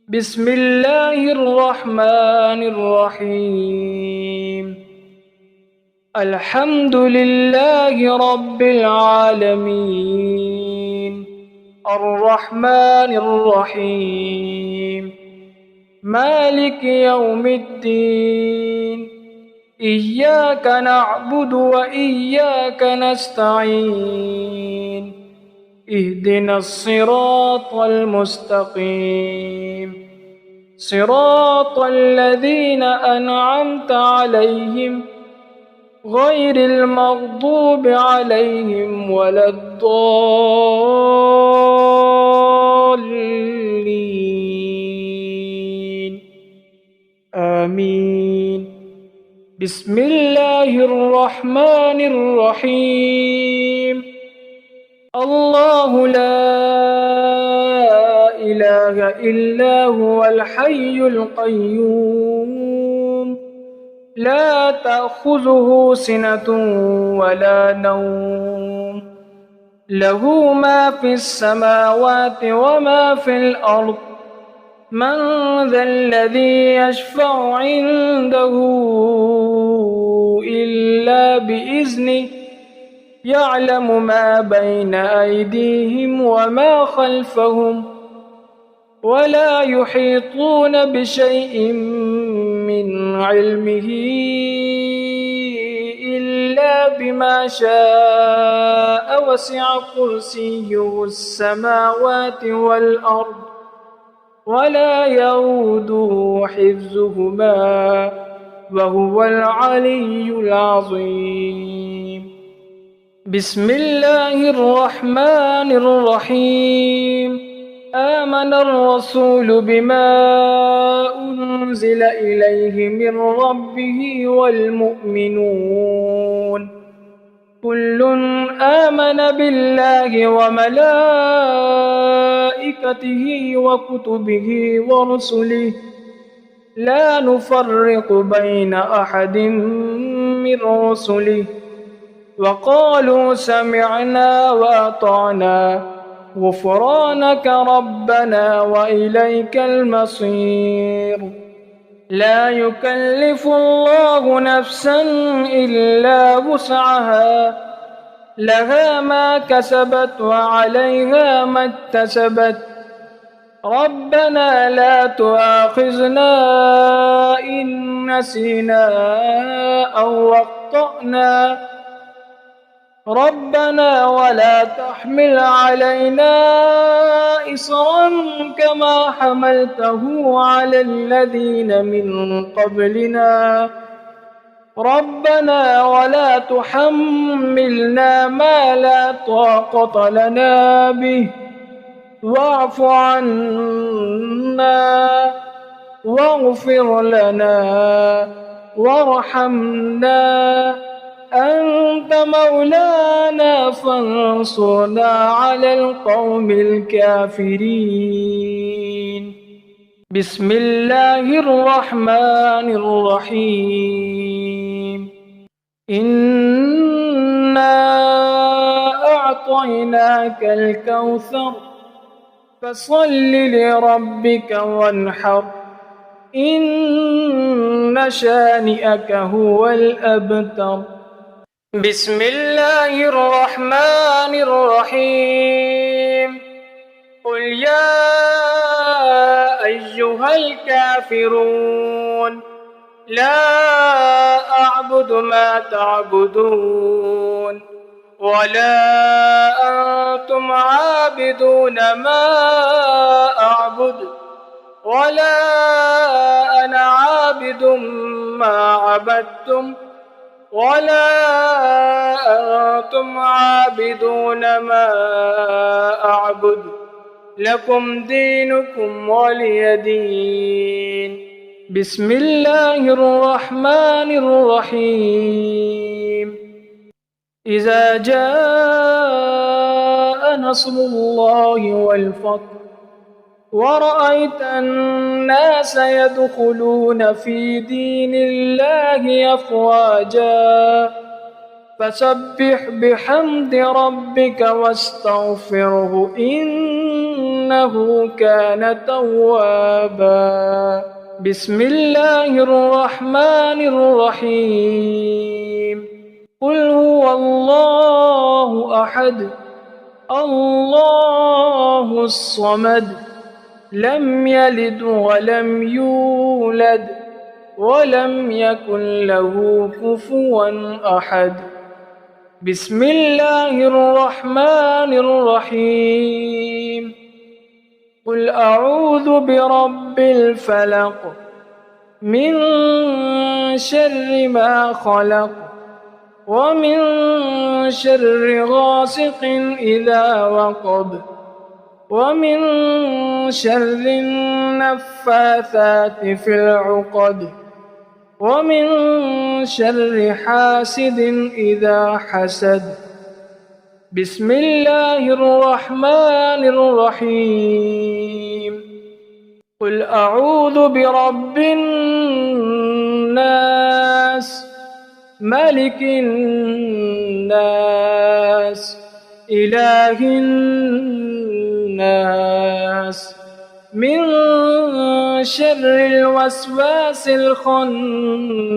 بسم الله الرحمن الرحيم. الحمد لله رب العالمين، الرحمن الرحيم، مالك يوم الدين. إياك نعبد وإياك نستعين، اهدنا الصراط المستقيم، صراط الذين أنعمت عليهم غير المغضوب عليهم ولا الضالين، آمين. بسم الله الرحمن الرحيم. الله لا إله إلا هو الحي القيوم، لا تأخذه سنة ولا نوم، له ما في السماوات وما في الأرض. من ذا الذي يشفع عنده إلا بإذنه، يعلم ما بين أيديهم وما خلفهم، ولا يحيطون بشيء من علمه إلا بما شاء، وسع كرسيه السماوات والأرض، ولا يؤوده حفظهما، وهو العلي العظيم. بسم الله الرحمن الرحيم. آمن الرسول بما أنزل إليه من ربه والمؤمنون، كل آمن بالله وملائكته وكتبه ورسله، لا نفرق بين أحد من رسله، وقالوا سمعنا وأطعنا غفرانك ربنا وإليك المصير. لا يكلف الله نفسا إلا وسعها، لها ما كسبت وعليها ما اكتسبت. ربنا لا تؤاخذنا إن نسينا أو أخطأنا، ربنا ولا تحمل علينا إصرا كما حملته على الذين من قبلنا، ربنا ولا تحملنا ما لا طاقة لنا به، واعف عنا واغفر لنا وارحمنا، أنت مولانا فانصرنا على القوم الكافرين. بسم الله الرحمن الرحيم. إنا أعطيناك الكوثر، فصل لربك وانحر، إن شانئك هو الأبتر. بسم الله الرحمن الرحيم. قل يا أيها الكافرون، لا أعبد ما تعبدون، ولا أنتم عابدون ما أعبد، ولا أنا عابد ما عبدتم، ولا أنتم عابدون ما أعبد، لكم دينكم ولي دين. بسم الله الرحمن الرحيم. إذا جاء نصر الله والفتح، ورأيت الناس يدخلون في دين الله أفواجا، فسبح بحمد ربك واستغفره، إن إنه كان توابا. بسم الله الرحمن الرحيم. قل هو الله أحد الله الصمد لم يلد ولم يولد ولم يكن له كفوا أحد. بسم الله الرحمن الرحيم. قل أعوذ برب الفلق من شر ما خلق ومن شر غاسق إذا وقب ومن شر النفاثات في العقد ومن شر حاسد إذا حسد. بسم الله الرحمن الرحيم. قل أعوذ برب الناس ملك الناس إله الناس من شر الوسواس الخناس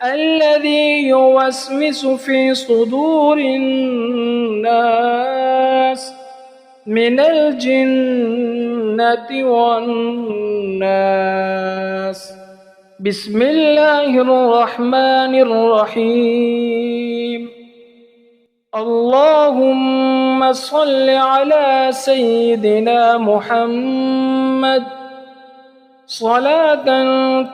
الذي يوسوس في صدور الناس من الجنة والناس. بسم الله الرحمن الرحيم. اللهم صل على سيدنا محمد صلاة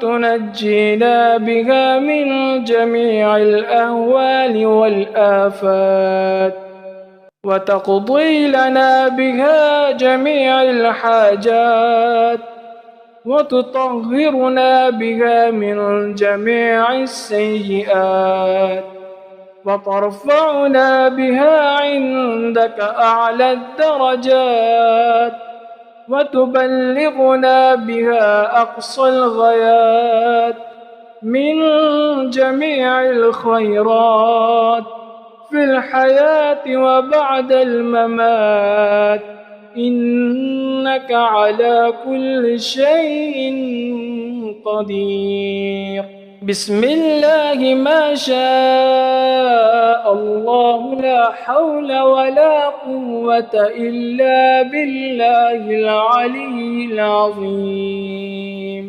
تنجينا بها من جميع الأهوال والآفات وتقضي لنا بها جميع الحاجات وتطهرنا بها من جميع السيئات وترفعنا بها عندك أعلى الدرجات وتبلغنا بها أقصى الغايات من جميع الخيرات في الحياة وبعد الممات إنك على كل شيء قدير. بسم الله ما شاء الله لا حول ولا قوة إلا بالله العلي العظيم.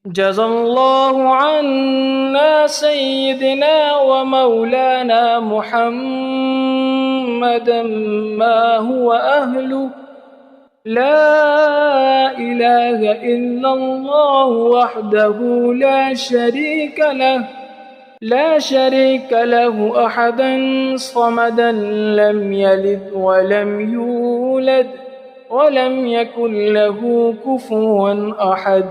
جزى الله عنا سيدنا ومولانا محمدا ما هو أهله. لا إله إلا الله وحده لا شريك له أحدا صمدا لم يلد ولم يولد ولم يكن له كفوا أحد.